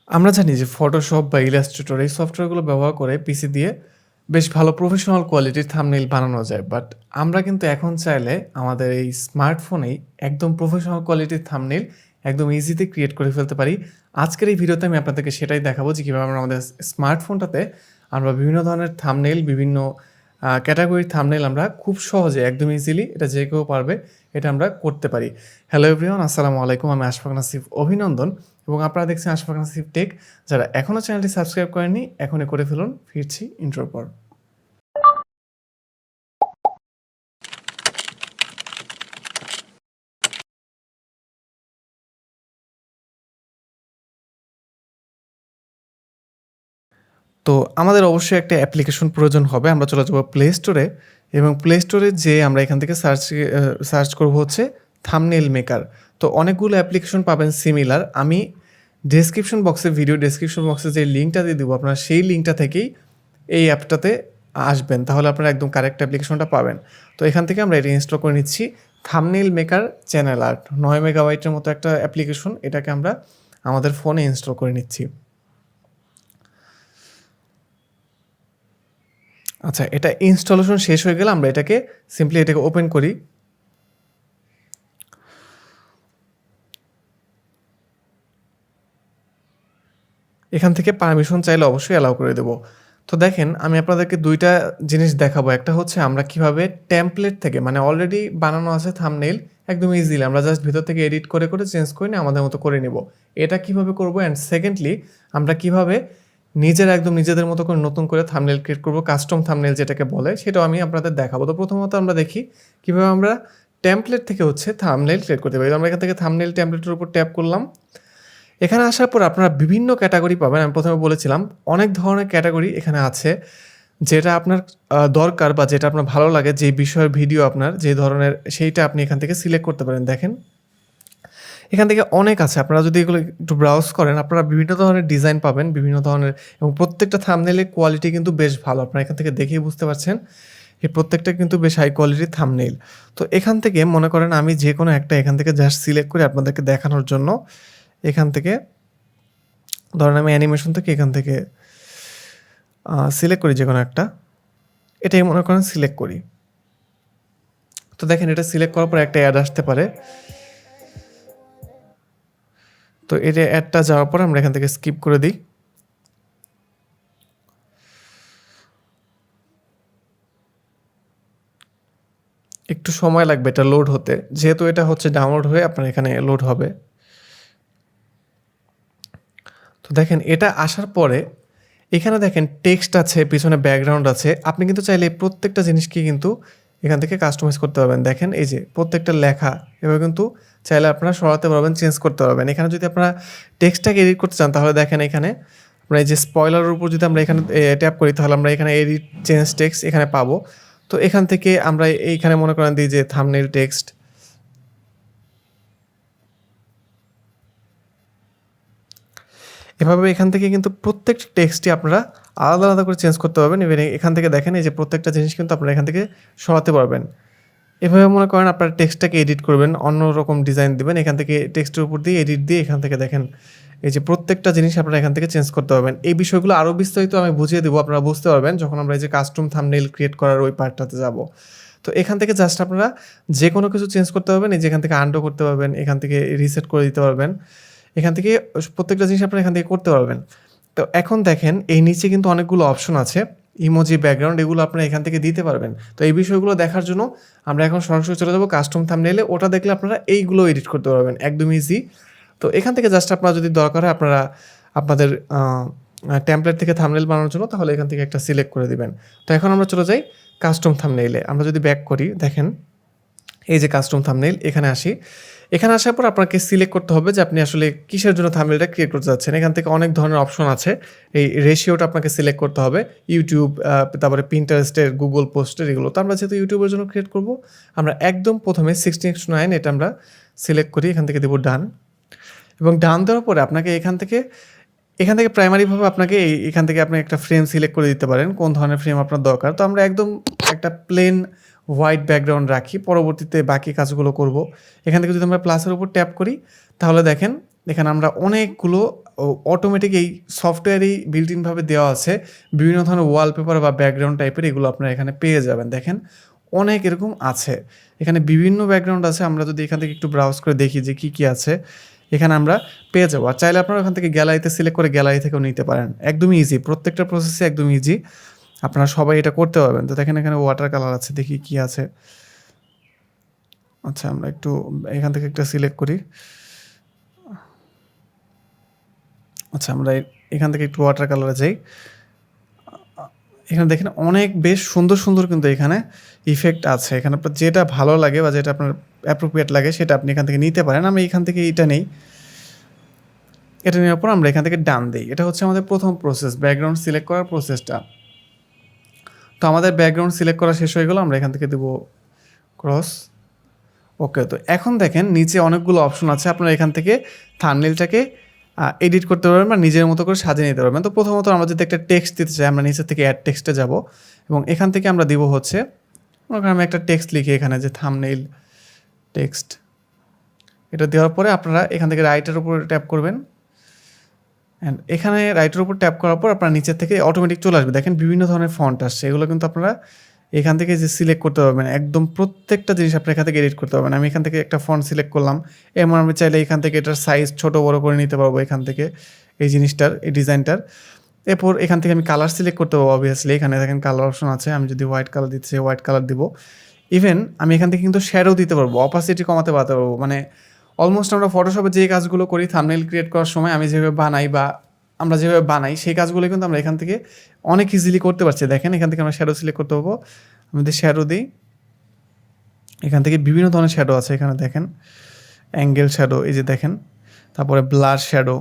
আমরা জানি যে ফটোশপ বা ইলাস্ট্রেটর এই সফটওয়্যারগুলো ব্যবহার করে পিসি দিয়ে বেশ ভালো প্রফেশনাল কোয়ালিটির থাম্বনেইল বানানো যায়। বাট আমরা কিন্তু এখন চাইলে আমাদের এই স্মার্টফোনেই একদম প্রফেশনাল কোয়ালিটির থাম্বনেইল একদম ইজিতে ক্রিয়েট করে ফেলতে পারি। আজকের এই ভিডিওতে আমি আপনাদেরকে সেটাই দেখাবো যে কীভাবে আমরা আমাদের স্মার্টফোনটাতে আমরা বিভিন্ন ধরনের থাম্বনেইল, বিভিন্ন ক্যাটাগরির থাম্বনেইল আমরা খুব সহজে একদম ইজিলি এটা যে কেউ পারবে এটা আমরা করতে পারি। হ্যালো এভরিওয়ান, আসসালামু আলাইকুম। আমি আশফাক নাসিফ অভিনন্দন এবং আপনারা দেখছেন আশফাক নাসিফ টেক। যারা এখনও চ্যানেলটি সাবস্ক্রাইব করেননি এখনই করে ফেলুন। ফিরছি ইন্ট্রোর পর। তো আমাদের অবশ্যই একটা অ্যাপ্লিকেশন প্রয়োজন হবে। আমরা চলে যাব প্লে স্টোরে এবং প্লে স্টোরে যেয়ে আমরা এখান থেকে সার্চ করব হচ্ছে থাম্বনেইল মেকার। তো অনেকগুলো অ্যাপ্লিকেশন পাবেন সিমিলার। আমি ভিডিও ডেসক্রিপশন বক্সে যে লিঙ্কটা দিয়ে দেবো আপনারা সেই লিঙ্কটা থেকেই এই অ্যাপটাতে আসবেন। তাহলে আপনারা একদম কারেক্ট অ্যাপ্লিকেশনটা পাবেন। তো এখান থেকে আমরা এটা ইনস্টল করে নিচ্ছি। থাম্বনেইল মেকার চ্যানেল আর্ট 9 মেগাবাইটের মতো একটা অ্যাপ্লিকেশন। এটাকে আমরা আমাদের ফোনে ইনস্টল করে নিচ্ছি। আচ্ছা, এটা ইনস্টলেশন শেষ হয়ে গেলে আমরা এটাকে ওপেন করি। এখান থেকে পারমিশন চাইলে অবশ্যই অ্যালাউ করে দেব। তো দেখেন আমি আপনাদেরকে ২ টা জিনিস দেখাবো। একটা হচ্ছে আমরা কিভাবে টেমপ্লেট থেকে মানে অলরেডি বানানো আছে থাম্বনেইল একদম ইজিলি আমরা জাস্ট ভিতর থেকে এডিট করে চেঞ্জ করে নিয়ে আমাদের মতো করে নিব। এটা কিভাবে করব অ্যান্ড সেকেন্ডলি আমরা কিভাবে একদম নিজেদের মতো করে নতুন করে থাম্বনেইল ক্রিয়েট করব, কাস্টম থাম্বনেইল যেটাকে বলে সেটাও আমি আপনাদের দেখাবো। তো প্রথমত আমরা দেখি কিভাবে আমরা টেমপ্লেট থেকে হচ্ছে থাম্বনেইল ক্রিয়েট করতে পারি। আমরা এখান থেকে থাম্বনেইল টেমপ্লেটের উপর ট্যাপ করলাম। এখানে আসার পর আপনারা বিভিন্ন ক্যাটাগরি পাবেন। আমি প্রথমে বলেছিলাম অনেক ধরনের ক্যাটাগরি এখানে আছে। যেটা আপনার দরকার বা যেটা আপনার ভালো লাগে, যে বিষয়ের ভিডিও আপনার যে ধরনের সেইটা আপনি এখান থেকে সিলেক্ট করতে পারেন। দেখেন এখান থেকে অনেক আছে। আপনারা যদি এগুলো একটু ব্রাউজ করেন আপনারা বিভিন্ন ধরনের ডিজাইন পাবেন, বিভিন্ন ধরনের এবং প্রত্যেকটা থাম্বনেইলের কোয়ালিটি কিন্তু বেশ ভালো। আপনারা এখান থেকে দেখেই বুঝতে পারছেন এই প্রত্যেকটা কিন্তু বেশ হাই কোয়ালিটির থাম্বনেইল। তো এখান থেকে মনে করেন আমি যেকোনো একটা এখান থেকে জাস্ট সিলেক্ট করে আপনাদেরকে দেখানোর জন্য এখান থেকে ধরেন আমি অ্যানিমেশন থেকে এখান থেকে সিলেক্ট করি যেকোনো একটা। এটাই মনে করেন সিলেক্ট করি। তো দেখেন এটা সিলেক্ট করার পর একটা অ্যাড আসতে পারে। তো এটা অ্যাডটা যাওয়ার পর আমরা এখান থেকে স্কিপ করে দিই। একটু সময় লাগবে এটা লোড হতে, যেহেতু এটা হচ্ছে ডাউনলোড হয়ে আপনার এখানে লোড হবে। তো দেখেন এটা আসার পরে এখানে দেখেন টেক্সট আছে, পিছনে ব্যাকগ্রাউন্ড আছে। আপনি কিন্তু চাইলে প্রত্যেকটা জিনিসকে কিন্তু এখান থেকে কাস্টমাইজ করতে পারবেন। দেখেন এই যে প্রত্যেকটা লেখা এভাবে কিন্তু চাইলে আপনারা সরাতে পারবেন, চেঞ্জ করতে পারবেন। এখানে যদি আপনারা টেক্সটটাকে এডিট করতে চান তাহলে দেখেন এখানে আমরা এই যে স্পয়লারের উপর যদি আমরা এখানে ট্যাপ করি তাহলে আমরা এখানে এডিট চেঞ্জ টেক্সট এখানে পাবো। তো এখান থেকে আমরা এইখানে মনে করেন দিই যে থাম্বনেইল টেক্সট। এভাবে এখান থেকে কিন্তু প্রত্যেকটা টেক্সটই আপনারা আলাদা, আলাদা করে চেঞ্জ করতে পারবেন। ইভেন এখান থেকে দেখেন এই যে প্রত্যেকটা জিনিস কিন্তু আপনারা এখান থেকে সরাতে পারবেন। এভাবে মনে করেন আপনারা টেক্সটটাকে এডিট করবেন, অন্যরকম ডিজাইন দিবেন। এখান থেকে টেক্সটের উপর দিয়ে এডিট দিয়ে এখান থেকে দেখেন এই যে প্রত্যেকটা জিনিস আপনারা এখান থেকে চেঞ্জ করতে পারবেন। এই বিষয়গুলো আরও বিস্তারিত আমি বুঝিয়ে দেবো, আপনারা বুঝতে পারবেন যখন আমরা এই যে কাস্টম থাম্বনেইল ক্রিয়েট করার ওই পার্টটাতে যাব। তো এখান থেকে জাস্ট আপনারা যে কোনো কিছু চেঞ্জ করতে পারবেন। এই যে এখান থেকে আনডু করতে পারবেন, এখান থেকে রিসেট করে দিতে পারবেন। এখান থেকে প্রত্যেকটা জিনিস আপনারা এখান থেকে করতে পারবেন। তো এখন দেখেন এই নিচে কিন্তু অনেকগুলো অপশন আছে, ইমোজি, ব্যাকগ্রাউন্ড, এগুলো আপনারা এখান থেকে দিতে পারবেন। তো এই বিষয়গুলো দেখার জন্য আমরা এখন সরাসরি চলে যাবো কাস্টম থাম্বনেইলে। ওটা দেখলে আপনারা এইগুলো এডিট করতে পারবেন একদম ইজি। তো এখান থেকে জাস্ট আপনারা যদি দরকার হয় আপনারা আপনাদের টেমপ্লেট থেকে থাম্বনেইল বানানোর জন্য তাহলে এখান থেকে একটা সিলেক্ট করে দিবেন। তো এখন আমরা চলে যাই কাস্টম থাম্বনেইলে। আমরা যদি ব্যাক করি দেখেন এই যে কাস্টম থাম্বনেইল, এখানে আসি। এখানে আসার পর আপনাকে সিলেক্ট করতে হবে যে আপনি আসলে কিসের জন্য থাম্বনেইলটা ক্রিয়েট করতে যাচ্ছেন। এখান থেকে অনেক ধরনের অপশন আছে। এই রেশিওটা আপনাকে সিলেক্ট করতে হবে। ইউটিউব, তারপরে পিন্টারেস্টের, গুগল পোস্টের, এগুলো। তো আমরা যেহেতু ইউটিউবের জন্য ক্রিয়েট করব আমরা একদম প্রথমে 16:9 এটা আমরা সিলেক্ট করি। এখান থেকে দেবো ডান এবং ডান দেওয়ার পরে আপনাকে এখান থেকে প্রাইমারিভাবে আপনাকে এখান থেকে আপনি একটা ফ্রেম সিলেক্ট করে দিতে পারেন, কোন ধরনের ফ্রেম আপনার দরকার। তো আমরা একদম একটা প্লেন হোয়াইট ব্যাকগ্রাউন্ড রাখি, পরবর্তীতে বাকি কাজগুলো করব। এখান থেকে যদি আমরা প্লাসের উপর ট্যাপ করি তাহলে দেখেন এখানে আমরা অনেকগুলো অটোমেটিক এই সফটওয়্যারই বিল্ট ইনভাবে দেওয়া আছে বিভিন্ন ধরনের ওয়ালপেপার বা ব্যাকগ্রাউন্ড টাইপের, এগুলো আপনারা এখানে পেয়ে যাবেন। দেখেন অনেক এরকম আছে, এখানে বিভিন্ন ব্যাকগ্রাউন্ড আছে। আমরা যদি এখান থেকে একটু ব্রাউজ করে দেখি যে কী কী আছে, এখানে আমরা পেয়ে যাবো। আর চাইলে আপনারা ওখান থেকে গ্যালারিতে সিলেক্ট করে গ্যালারি থেকেও নিতে পারেন, একদমই ইজি, প্রত্যেকটা প্রসেসে একদম ইজি, আপনারা সবাই এটা করতে পারবেন। তো দেখেন এখানে ওয়াটার কালার আছে, দেখি কী আছে। আচ্ছা আমরা একটু এখান থেকে একটা সিলেক্ট করি। আচ্ছা আমরা এখান থেকে একটু ওয়াটার কালারে যাই। এখানে দেখেন অনেক বেশ সুন্দর সুন্দর কিন্তু এখানে ইফেক্ট আছে। এখানে আপনার যেটা ভালো লাগে বা যেটা আপনার অ্যাপ্রোপ্রিয়েট লাগে সেটা আপনি এখান থেকে নিতে পারেন। আমি এখান থেকে এটা নেই, এটা নেওয়ার পর আমরা এখান থেকে ডান দিই। এটা হচ্ছে আমাদের প্রথম প্রসেস, ব্যাকগ্রাউন্ড সিলেক্ট করার প্রসেসটা। তো আমাদের ব্যাকগ্রাউন্ড সিলেক্ট করা শেষ হয়ে গেলো, আমরা এখান থেকে দেবো ক্রস। ওকে, তো এখন দেখেন নিচে অনেকগুলো অপশন আছে, আপনারা এখান থেকে থাম্বনেইলটাকে এডিট করতে পারবেন বা নিজের মতো করে সাজিয়ে নিতে পারবেন। তো প্রথমত আমরা যদি একটা টেক্সট দিতে চাই, আমরা নিচে থেকে অ্যাড টেক্সটে যাব এবং এখান থেকে আমরা দিব হচ্ছে, মনে আমি একটা টেক্সট লিখি এখানে যে থাম্বনেইল টেক্সট। এটা দেওয়ার পরে আপনারা এখান থেকে রাইটের উপর ট্যাপ করবেন, অ্যান্ড এখানে রাইটের উপর ট্যাপ করার পর আপনার নিচের থেকে অটোমেটিক চলে আসবে। দেখেন বিভিন্ন ধরনের ফন্ট আসছে, এগুলো কিন্তু আপনারা এখান থেকে যে সিলেক্ট করতে পারবেন, একদম প্রত্যেকটা জিনিস আপনি এখান থেকে এডিট করতে পারবেন। আমি এখান থেকে একটা ফন্ট সিলেক্ট করলাম, এমন আমি চাইলে এখান থেকে এটার সাইজ ছোটো বড়ো করে নিতে পারবো এখান থেকে, এই জিনিসটার, এই ডিজাইনটার। এরপর এখান থেকে আমি কালার সিলেক্ট করতে পারবো, অবভিয়াসলি এখানে দেখেন কালার অপশন আছে। আমি যদি হোয়াইট কালার দিতে চাই হোয়াইট কালার দিব। ইভেন আমি এখান থেকে কিন্তু শ্যাডো দিতে পারবো, অপাসিটি কমাতে পারতে পারবো। মানে অলমোস্ট আমরা ফটোশপে যে কাজগুলো করি থাম্বনেইল ক্রিয়েট করার সময়, আমি যেভাবে বানাই বা আমরা যেভাবে বানাই সেই কাজগুলো কিন্তু আমরা এখান থেকে অনেক ইজিলি করতে পারছি। দেখেন এখান থেকে আমরা শ্যাডো সিলেক্ট করতে পারবো, আমি যদি শ্যাডো দিই, এখান থেকে বিভিন্ন ধরনের শ্যাডো আছে। এখানে দেখেন অ্যাঙ্গেল শ্যাডো, এই যে দেখেন, তারপরে ব্লার শ্যাডো,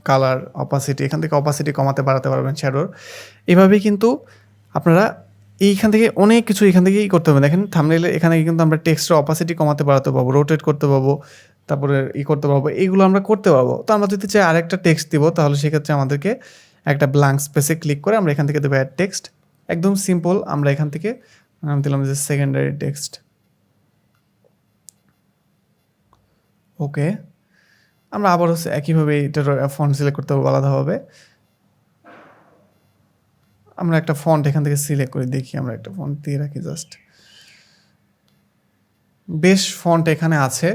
কালার, অপাসিটি, এখান থেকে অপাসিটি কমাতে বাড়াতে পারবেন শ্যাডোর। এভাবেই কিন্তু আপনারা এইখান থেকে অনেক কিছু এখান থেকেই করতে হবে। দেখেন থাম্বনেইলে এখানে কিন্তু আমরা টেক্সটের অপাসিটি কমাতে বাড়াতে পারবো, রোটেট করতে পারবো, তারপরে করতে পারবো, এইগুলো আমরা করতে পারবো। তো আমরা যদি চাই আরেকটা টেক্সট দিব, তাহলে সেক্ষেত্রে আমাদেরকে একটা ব্ল্যাঙ্ক স্পেসে ক্লিক করে আমরা এখান থেকে দেবো অ্যাড টেক্সট। একদম সিম্পল, আমরা এখান থেকে নাম দিলাম যে সেকেন্ডারি টেক্সট। ওকে, আমরা আবার হচ্ছে একইভাবে এটার ফন্ট সিলেক্ট করতে হবে আলাদাভাবে। আমরা একটা ফন্ট এখান থেকে সিলেক্ট করে দেখি, আমরা একটা ফন্ট দিয়ে রাখি জাস্ট। বেশ ফন্ট এখানে আছে,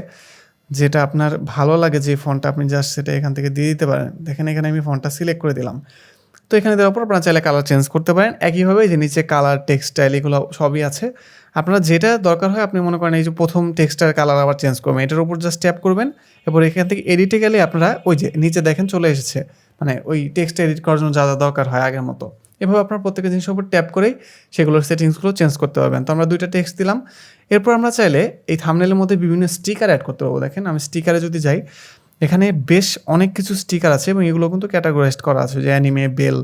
যেটা আপনার ভালো লাগে যে ফন্টটা আপনি জাস্ট সেটা এখান থেকে দিয়ে দিতে পারেন। দেখেন এখানে আমি ফন্টটা সিলেক্ট করে দিলাম। তো এখানে দেওয়ার পর আপনারা চাইলে কালার চেঞ্জ করতে পারেন। একইভাবে যে নিচে কালার, টেক্সটাইল, এগুলো সবই আছে। আপনারা যেটা দরকার হয় আপনি মনে করেন এই যে প্রথম টেক্সটার কালার আবার চেঞ্জ করবেন, এটার উপর জাস্ট ট্যাপ করবেন। এরপর এখান থেকে এডিটে গেলে আপনারা ওই যে নিচে দেখেন চলে এসেছে, মানে ওই টেক্সট এডিট করার জন্য যা যা দরকার হয় আগের মতো। এভাবে আপনার প্রত্যেকটা জিনিসের উপর ট্যাপ করেই সেগুলোর সেটিংসগুলো চেঞ্জ করতে পারবেন। তো আমরা দুইটা টেক্সট দিলাম। এরপর আমরা চাইলে এই থাম্বনেইলের মধ্যে বিভিন্ন স্টিকার অ্যাড করতে পারবো। দেখেন আমি স্টিকারে যদি যাই, এখানে বেশ অনেক কিছু স্টিকার আছে এবং এগুলো কিন্তু ক্যাটাগরাইজড করা আছে, যে অ্যানিমে, বেল,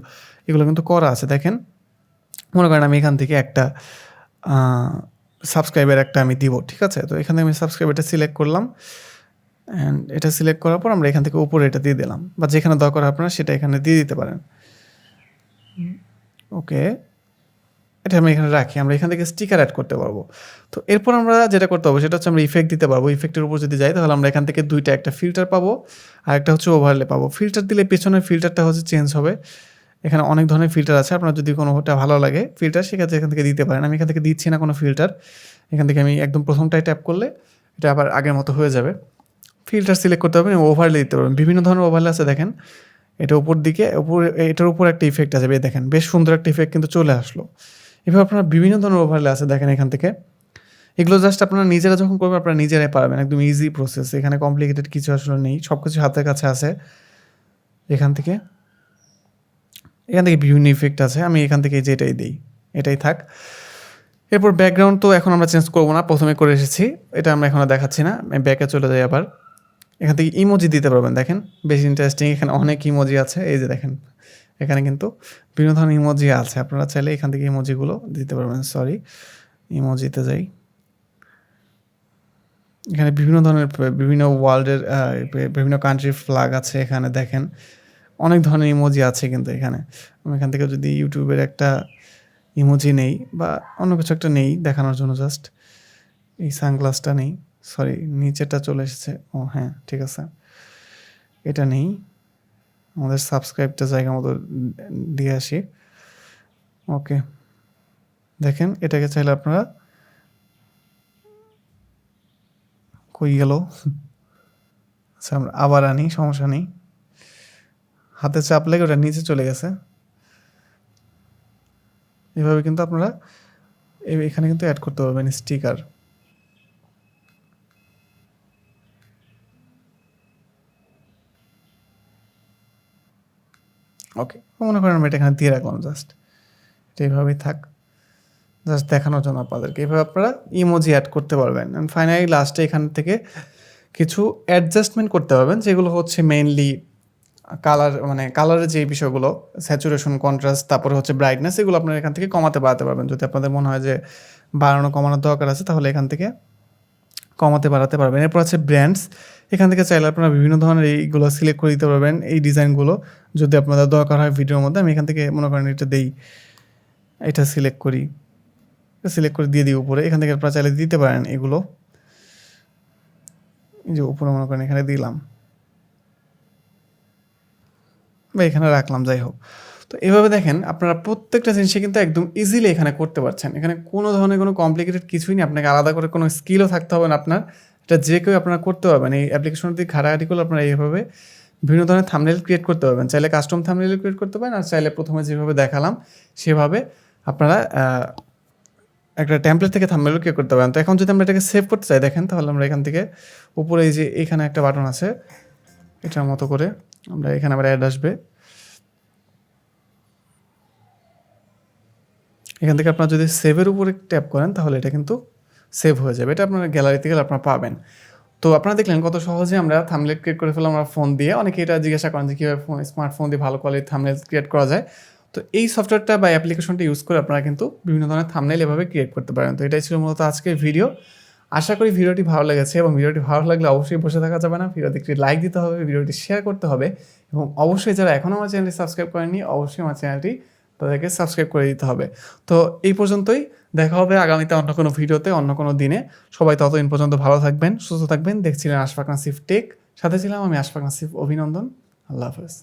এগুলো কিন্তু করা আছে। দেখেন মনে করেন আমি এখান থেকে একটা সাবস্ক্রাইবার একটা আমি দিব, ঠিক আছে। তো এখানে আমি সাবস্ক্রাইবারটা সিলেক্ট করলাম, অ্যান্ড এটা সিলেক্ট করার পর আমরা এখান থেকে উপরে এটা দিয়ে দিলাম, বা যেখানে দরকার আপনারা সেটা এখানে দিয়ে দিতে পারেন। ওকে, এটা আমি এখানে রাখি। আমরা এখান থেকে স্টিকার অ্যাড করতে পারবো। তো এরপর আমরা যেটা করতে হবে সেটা হচ্ছে আমরা ইফেক্ট দিতে পারবো। ইফেক্টের উপর যদি যাই তাহলে আমরা এখান থেকে দুইটা, একটা ফিল্টার পাবো আর একটা হচ্ছে ওভারলে পাবো। ফিল্টার দিলে পেছনের ফিল্টারটা হচ্ছে চেঞ্জ হবে। এখানে অনেক ধরনের ফিল্টার আছে, আপনার যদি কোনোটা ভালো লাগে ফিল্টার সেক্ষেত্রে এখান থেকে দিতে পারেন। আমি এখান থেকে দিচ্ছি না কোনো ফিল্টার, এখান থেকে আমি একদম প্রথমটায় ট্যাপ করলে এটা আবার আগের মতো হয়ে যাবে। ফিল্টার সিলেক্ট করতে হবে, ওভারলে দিতে পারবেন। বিভিন্ন ধরনের ওভারলে আছে, দেখেন এটা উপর দিকে, এটার উপর একটা ইফেক্ট আছে, দেখেন বেশ সুন্দর একটা ইফেক্ট কিন্তু চলে আসলো। এভাবে আপনার বিভিন্ন ধরনের ওভারলে আছে, দেখেন এখান থেকে। এগুলো জাস্ট আপনারা নিজেরা যখন করবেন আপনারা নিজেরাই পারবেন, একদম ইজি প্রসেস, এখানে কমপ্লিকেটেড কিছু আসলে নেই, সব কিছু হাতের কাছে আছে। এখান থেকে বিভিন্ন ইফেক্ট আছে, আমি এখান থেকে যেটাই দিই এটাই থাক। এরপর ব্যাকগ্রাউন্ড তো এখন আমরা চেঞ্জ করবো না, প্রথমে করে এসেছি, এটা আমরা এখন দেখাচ্ছি না। আমি ব্যাকে চলে যাই আবার। এখান থেকে ইমোজি দিতে পারবেন, দেখেন বেশ ইন্টারেস্টিং, এখানে অনেক ইমোজি আছে। এই যে দেখেন এখানে কিন্তু বিভিন্ন ধরনের ইমোজি আছে, আপনারা চাইলে এখান থেকে ইমোজিগুলো দিতে পারবেন। সরি, ইমোজিতে যাই। এখানে বিভিন্ন ধরনের, বিভিন্ন ওয়ার্ল্ডের বিভিন্ন কান্ট্রির ফ্ল্যাগ আছে এখানে, দেখেন অনেক ধরনের ইমোজি আছে কিন্তু এখানে। আমি এখান থেকে যদি ইউটিউবের একটা ইমোজি নেই বা অন্য কিছু একটা নেই দেখানোর জন্য, জাস্ট এই সানগ্লাসটা নেই, সরি নিচেরটা চলে এসেছে, ও হ্যাঁ ঠিক আছে, এটা নেই, আমাদের সাবস্ক্রাইবটা জায়গা মতো দিয়ে আসি। ওকে, দেখেন এটাকে চাইলে আপনারা কই গেল, আচ্ছা আমরা আবার আনি, সমস্যা নেই। হাতে চাপ লেগে ওটা নিচে চলে গেছে। এভাবে কিন্তু আপনারা এখানে কিন্তু অ্যাড করতে পারবেন স্টিকার। ওকে, মনে করেন আমি এটা এখানে দিয়ে রাখলাম, জাস্ট এটা এইভাবেই থাক, জাস্ট দেখানোর জন্য আপনাদেরকে। এইভাবে আপনারা ইমোজি অ্যাড করতে পারবেন। অ্যান্ড ফাইনালি লাস্টে এখান থেকে কিছু অ্যাডজাস্টমেন্ট করতে পারবেন, যেগুলো হচ্ছে মেইনলি কালার, মানে কালারের যে বিষয়গুলো, স্যাচুরেশন, কন্ট্রাস্ট, তারপরে হচ্ছে ব্রাইটনেস, এগুলো আপনারা এখান থেকে কমাতে বাড়াতে পারবেন। যদি আপনাদের মনে হয় যে বাড়ানো কমানোর দরকার আছে, তাহলে এখান থেকে কমাতে বাড়াতে পারবেন। এরপর আছে ব্র্যান্ডস, এখান থেকে চাইলে আপনারা বিভিন্ন ধরনের এইগুলো সিলেক্ট করে দিতে পারবেন, এই ডিজাইনগুলো যদি আপনাদের দরকার হয় ভিডিওর মধ্যে। আমি এখান থেকে মনে করেন এটা দেই, এটা সিলেক্ট করি, সিলেক্ট করে দিয়ে দিই উপরে। এখান থেকে আপনারা চাইলে দিতে পারেন এগুলো, এই যে উপরে মনে করেন এখানে দিলাম বা এখানে রাখলাম, যাই হোক। তো এভাবে দেখেন আপনারা প্রত্যেকটা জিনিসে কিন্তু একদম ইজিলি এখানে করতে পারছেন। এখানে কোনো ধরনের কোনো কমপ্লিকেটেড কিছুই নেই, আপনাকে আলাদা করে কোনো স্কিলও থাকতে হবে না আপনার, এটা যে কেউ আপনারা করতে পারবেন। এই অ্যাপ্লিকেশন দিয়ে ঘাটাঘাটি করলে আপনারা এইভাবে বিভিন্ন ধরনের থাম্বনেল ক্রিয়েট করতে পারবেন। চাইলে কাস্টম থাম্বনেল ক্রিয়েট করতে পারেন, আর চাইলে প্রথমে যেভাবে দেখালাম সেভাবে আপনারা একটা টেমপ্লেট থেকে থাম্বনেল ক্রিয়েট করতে পারেন। তো এখন যদি আমরা এটাকে সেভ করতে চাই দেখেন, তাহলে আমরা এখান থেকে উপরে এই যে এখানে একটা বাটন আছে, এটার মতো করে আমরা এখানে আবার অ্যাড আসবে, এখান থেকে আপনারা যদি সেভের উপরে ট্যাপ করেন তাহলে এটা কিন্তু সেভ হয়ে যাবে। এটা আপনার গ্যালারিতে গেলে আপনারা পাবেন। তো আপনারা দেখলেন কত সহজে আমরা থাম্বনেল ক্রিয়েট করে ফেললাম আমরা ফোন দিয়ে। অনেকে এটা জিজ্ঞাসা করেন যে কীভাবে স্মার্টফোন দিয়ে ভালো কোয়ালিটির থাম্বনেল ক্রিয়েট করা যায়। তো এই সফটওয়্যারটা বা অ্যাপ্লিকেশনটা ইউজ করে আপনারা কিন্তু বিভিন্ন ধরনের থাম্বনেল এভাবে ক্রিয়েট করতে পারেন। তো এটাই ছিল মূলত আজকের ভিডিও। আশা করি ভিডিওটি ভালো লেগেছে, এবং ভিডিওটি ভালো লাগলে অবশ্যই বসে থাকা যাবে না, ভিডিওতে একটি লাইক দিতে হবে, ভিডিওটি শেয়ার করতে হবে, এবং অবশ্যই যারা এখনও আমার চ্যানেলটি সাবস্ক্রাইব করেননি অবশ্যই আমার চ্যানেলটি তাদেরকে সাবস্ক্রাইব করে দিতে হবে। তো এই পর্যন্তই, দেখা হবে আগামীতে অন্য কোনো ভিডিওতে, অন্য কোনো দিনে। সবাই ততদিন পর্যন্ত ভালো থাকবেন, সুস্থ থাকবেন। দেখছিলেন আশফাক নাসিফ টেক, সাথে ছিলাম আমি আশফাক নাসিফ অভিনন্দন। আল্লাহ হাফেজ।